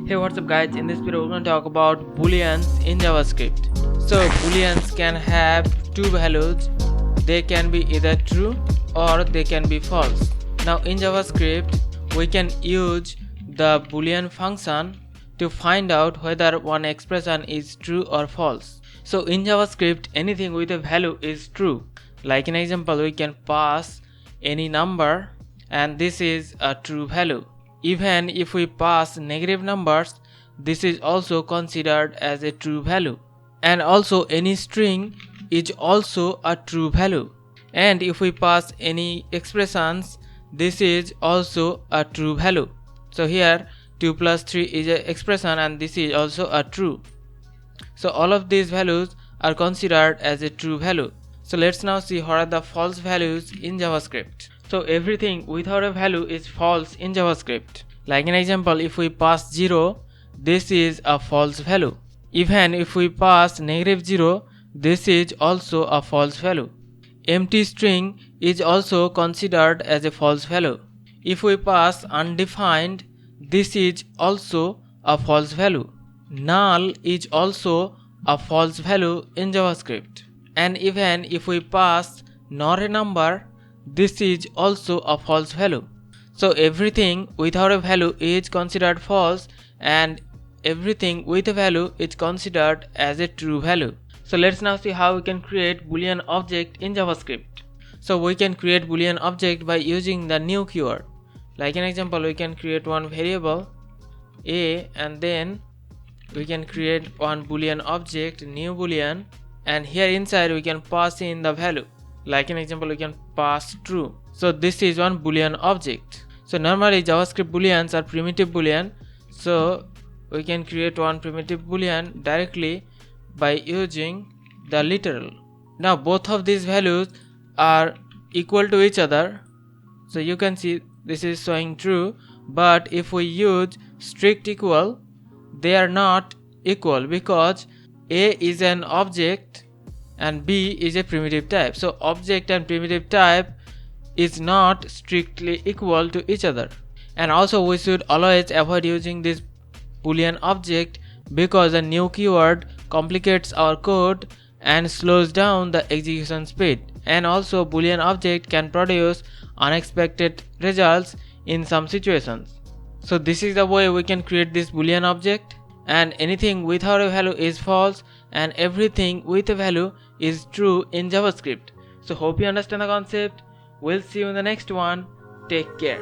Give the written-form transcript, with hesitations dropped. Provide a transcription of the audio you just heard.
Hey, what's up guys, in this video we're going to talk about booleans in JavaScript. So booleans can have two values. They can be either true or they can be false. Now in JavaScript we can use the boolean function to find out whether one expression is true or false. So in JavaScript anything with a value is true. Like in example, we can pass any number and this is a true value. Even if we pass negative numbers, this is also considered as a true value. And also any string is also a true value. And if we pass any expressions, this is also a true value. So here 2 plus 3 is an expression and this is also a true. So all of these values are considered as a true value. So let's now see what are the false values in JavaScript. So everything without a value is false in JavaScript. Like an example, if we pass 0, this is a false value. Even if we pass negative 0, this is also a false value. Empty string is also considered as a false value. If we pass undefined, this is also a false value. Null is also a false value in JavaScript. And even if we pass not a number, this is also a false value. So everything without a value is considered false and everything with a value is considered as a true value. So let's now see how we can create Boolean object in JavaScript. So we can create Boolean object by using the new keyword. Like an example, we can create one variable a and then we can create one Boolean object, new Boolean, and here inside we can pass in the value. Like an example, we can pass true. So this is one Boolean object. So normally JavaScript Booleans are primitive Boolean. So we can create one primitive Boolean directly by using the literal. Now both of these values are equal to each other. So you can see this is showing true, but if we use strict equal, they are not equal because A is an object and B is a primitive type. So object and primitive type is not strictly equal to each other. And also we should always avoid using this Boolean object because a new keyword complicates our code and slows down the execution speed. And also Boolean object can produce unexpected results in some situations. So this is the way we can create this Boolean object, and anything without a value is false and everything with a value is true in JavaScript. So hope you understand the concept. We'll see you in the next one. Take care.